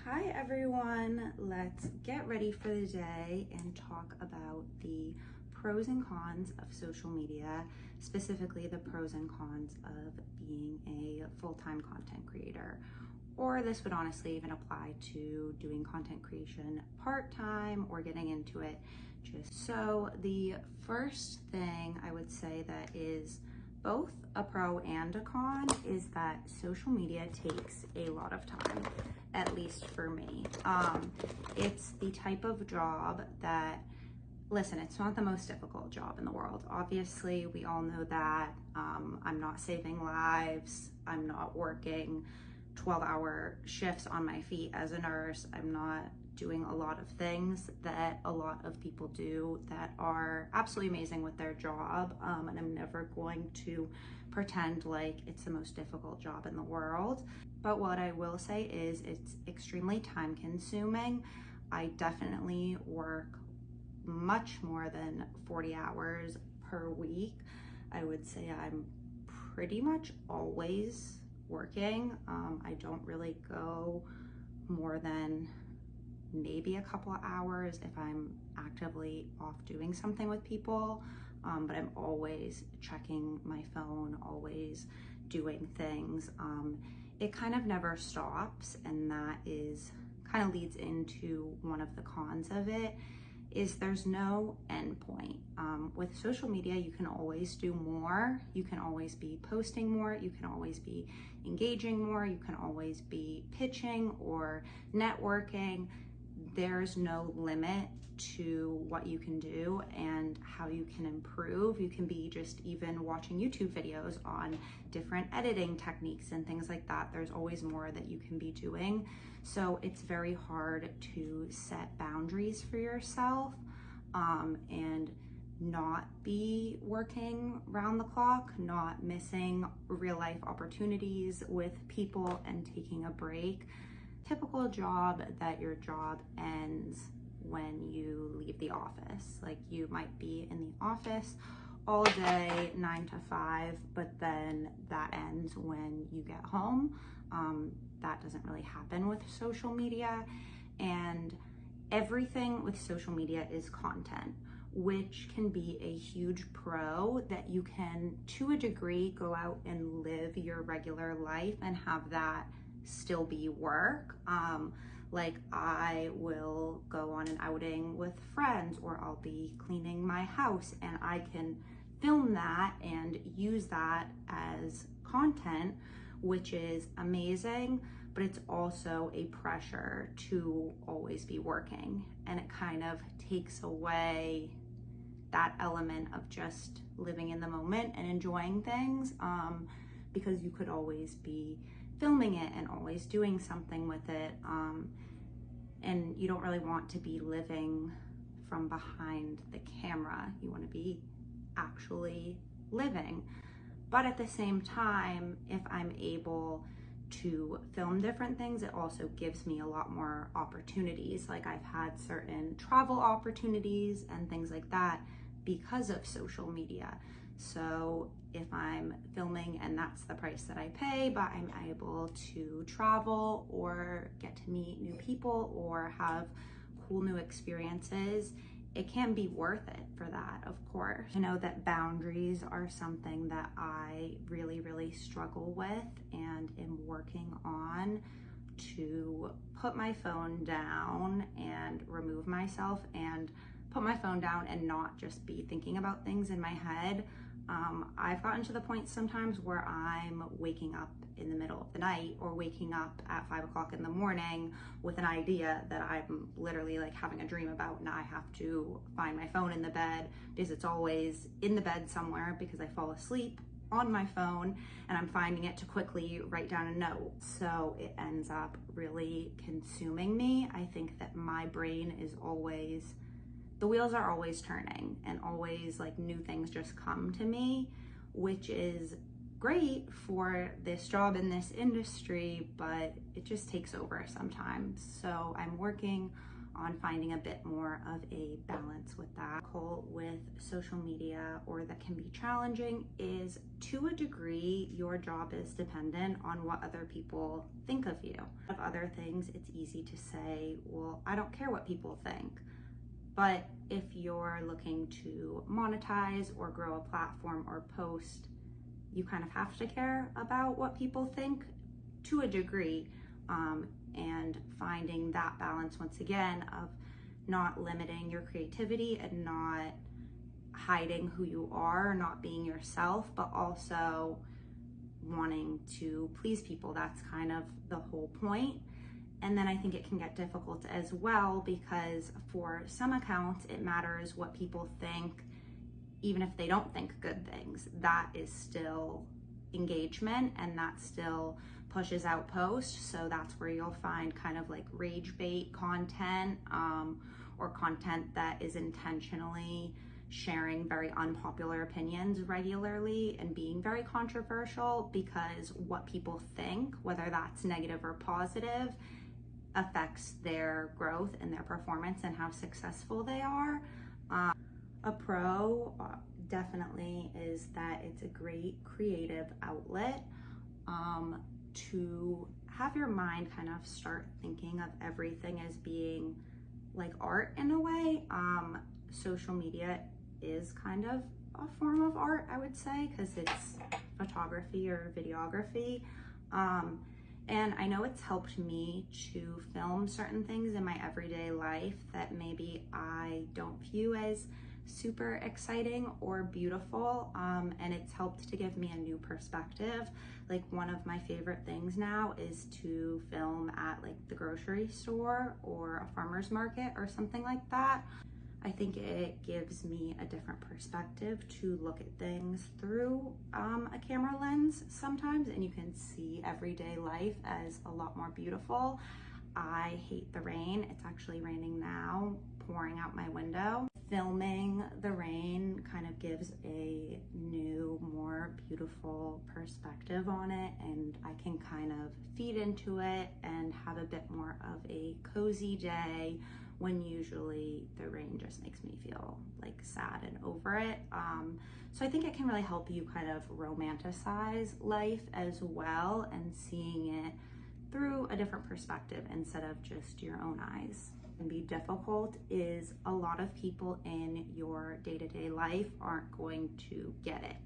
Hi everyone, let's get ready for the day and talk about the pros and cons of social media, specifically the pros and cons of being a full-time content creator. Or this would honestly even apply to doing content creation part-time or getting into it just so. The first thing I would say that is both a pro and a con is that social media takes a lot of time, at least for me. It's the type of job that, listen, it's not the most difficult job in the world. Obviously, we all know that. I'm not saving lives. I'm not working 12-hour shifts on my feet as a nurse. I'm not doing a lot of things that a lot of people do that are absolutely amazing with their job. And I'm never going to pretend like it's the most difficult job in the world. But what I will say is it's extremely time consuming. I definitely work much more than 40 hours per week. I would say I'm pretty much always working. I don't really go more than maybe a couple of hours if I'm actively off doing something with people, but I'm always checking my phone, always doing things. It kind of never stops, and that is kind of leads into one of the cons of it, is there's no end point. With social media, you can always do more. You can always be posting more. You can always be engaging more. You can always be pitching or networking. There's no limit to what you can do and how you can improve. You can be just even watching YouTube videos on different editing techniques and things like that. There's always more that you can be doing. So it's very hard to set boundaries for yourself and not be working round the clock, not missing real life opportunities with people and taking a break. Typical job that your job ends when you leave the office. Like, you might be in the office all day 9 to 5, but then that ends when you get home. That doesn't really happen with social media, and everything with social media is content, which can be a huge pro, that you can, to a degree, go out and live your regular life and have that still be work. Like, I will go on an outing with friends, or I'll be cleaning my house, and I can film that and use that as content, which is amazing, but it's also a pressure to always be working, and it kind of takes away that element of just living in the moment and enjoying things, because you could always be filming it and always doing something with it, and you don't really want to be living from behind the camera. You want to be actually living. But at the same time, if I'm able to film different things, it also gives me a lot more opportunities. Like, I've had certain travel opportunities and things like that because of social media. So if I'm filming and that's the price that I pay, but I'm able to travel or get to meet new people or have cool new experiences, it can be worth it for that, of course. I know that boundaries are something that I really, really struggle with and am working on, to put my phone down and remove myself and put my phone down and not just be thinking about things in my head. I've gotten to the point sometimes where I'm waking up in the middle of the night or waking up at 5 o'clock in the morning with an idea that I'm literally like having a dream about, and I have to find my phone in the bed because it's always in the bed somewhere, because I fall asleep on my phone and I'm finding it to quickly write down a note. So it ends up really consuming me. I think that my brain is always, the wheels are always turning, and always like new things just come to me, which is great for this job in this industry, but it just takes over sometimes. So I'm working on finding a bit more of a balance with that. With social media, or that can be challenging, is to a degree your job is dependent on what other people think of you. Of other things, it's easy to say, well, I don't care what people think. But if you're looking to monetize or grow a platform or post, you kind of have to care about what people think to a degree, and finding that balance once again of not limiting your creativity and not hiding who you are, not being yourself, but also wanting to please people. That's kind of the whole point. And then I think it can get difficult as well, because for some accounts it matters what people think, even if they don't think good things. That is still engagement, and that still pushes out posts. So that's where you'll find kind of like rage bait content, or content that is intentionally sharing very unpopular opinions regularly and being very controversial, because what people think, whether that's negative or positive, affects their growth and their performance and how successful they are. A pro definitely is that it's a great creative outlet, to have your mind kind of start thinking of everything as being like art in a way. Social media is kind of a form of art, I would say, because it's photography or videography. And I know it's helped me to film certain things in my everyday life that maybe I don't view as super exciting or beautiful, and it's helped to give me a new perspective. Like, one of my favorite things now is to film at like the grocery store or a farmer's market or something like that. I think it gives me a different perspective to look at things through a camera lens sometimes, and you can see everyday life as a lot more beautiful. I hate the rain. It's actually raining now, pouring out my window. Filming the rain kind of gives a new, more beautiful perspective on it, and I can kind of feed into it and have a bit more of a cozy day, when usually the rain just makes me feel like sad and over it. So I think it can really help you kind of romanticize life as well, and seeing it through a different perspective instead of just your own eyes. Can be difficult is a lot of people in your day-to-day life aren't going to get it.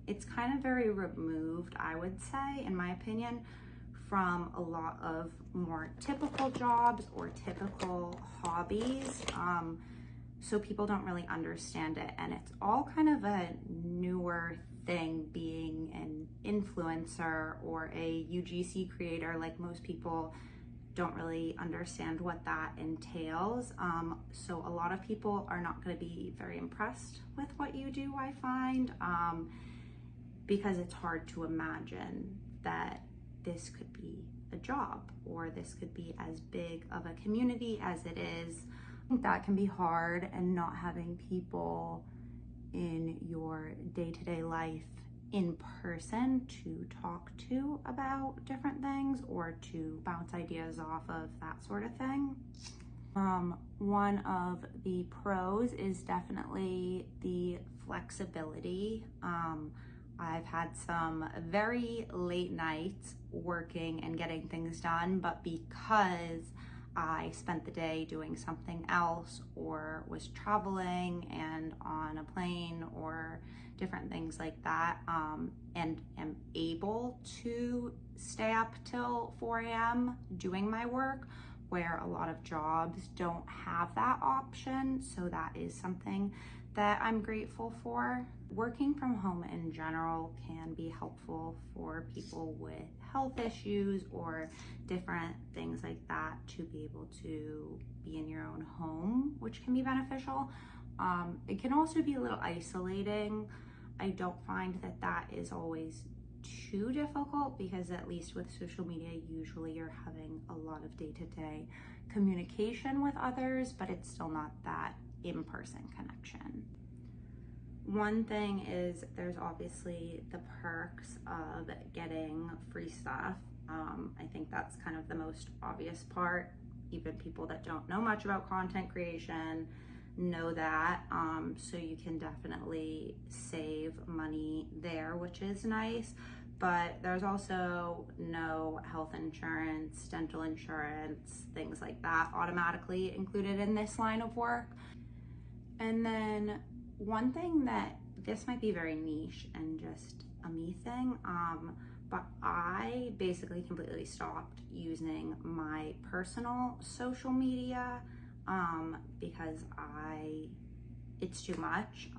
It's kind of very removed, I would say, in my opinion, from a lot of more typical jobs or typical hobbies. So people don't really understand it, and it's all kind of a newer thing, being an influencer or a UGC creator. Like, most people don't really understand what that entails. So a lot of people are not going to be very impressed with what you do, I find, because it's hard to imagine that this could be a job, or this could be as big of a community as it is. I think that can be hard, and not having people in your day-to-day life in person to talk to about different things, or to bounce ideas off of, that sort of thing. One of the pros is definitely the flexibility. I've had some very late nights working and getting things done, but because I spent the day doing something else, or was traveling and on a plane or different things like that, and am able to stay up till 4 a.m. doing my work, where a lot of jobs don't have that option. So that is something that I'm grateful for. Working from home in general can be helpful for people with health issues or different things like that, to be able to be in your own home, which can be beneficial. It can also be a little isolating. I don't find that that is always too difficult, because at least with social media, usually you're having a lot of day-to-day communication with others, but it's still not that in-person connection. One thing is, there's obviously the perks of getting free stuff. I think that's kind of the most obvious part. even people that don't know much about content creation know that. So you can definitely save money there, which is nice. But there's also no health insurance, dental insurance, things like that automatically included in this line of work. And then one thing that, this might be very niche and just a me thing, but I basically completely stopped using my personal social media because it's too much.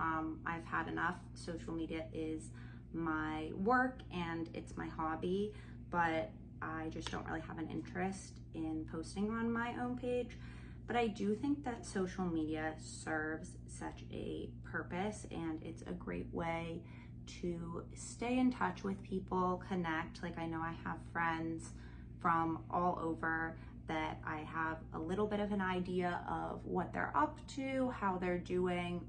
I've had enough. Social media is my work and it's my hobby, but I just don't really have an interest in posting on my own page. But I do think that social media serves such a purpose, and it's a great way to stay in touch with people, connect. Like, I know I have friends from all over that I have a little bit of an idea of what they're up to, how they're doing.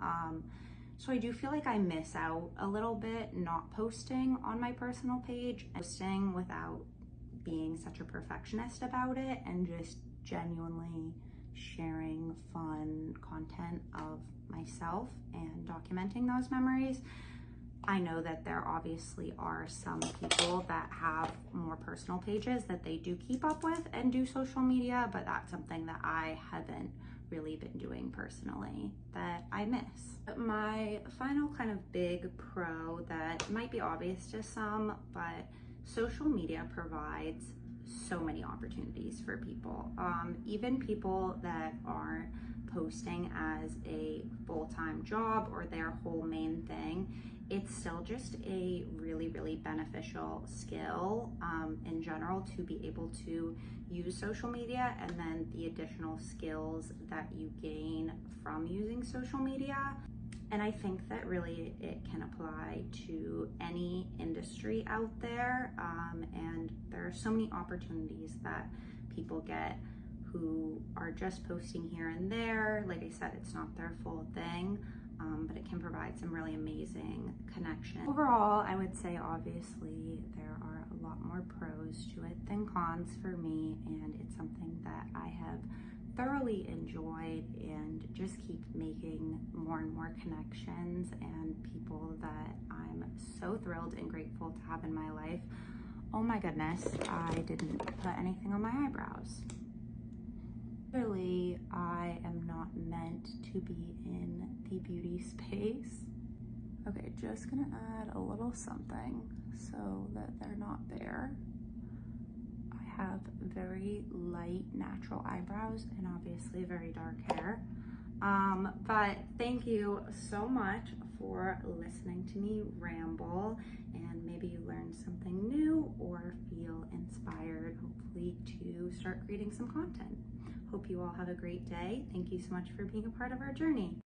So I do feel like I miss out a little bit not posting on my personal page, and posting without being such a perfectionist about it, and just genuinely sharing fun content of myself and documenting those memories. I know that there obviously are some people that have more personal pages that they do keep up with and do social media, but that's something that I haven't really been doing personally that I miss. My final kind of big pro that might be obvious to some, but social media provides so many opportunities for people. Even people that aren't posting as a full-time job or their whole main thing, it's still just a really, really beneficial skill in general to be able to use social media, and then the additional skills that you gain from using social media. And I think that really it can apply to any industry out there. And there are so many opportunities that people get who are just posting here and there. Like I said, it's not their full thing, but it can provide some really amazing connections. Overall, I would say obviously there are a lot more pros to it than cons for me, and it's something that I have thoroughly enjoyed and just keep making more and more connections and people that I'm so thrilled and grateful to have in my life. Oh my goodness, I didn't put anything on my eyebrows. Clearly, I am not meant to be in the beauty space. Okay, just gonna add a little something so that they're not bare. I have very light natural eyebrows and obviously very dark hair. But thank you so much for listening to me ramble, and maybe you learned something new or feel inspired, hopefully, to start creating some content. Hope you all have a great day. Thank you so much for being a part of our journey.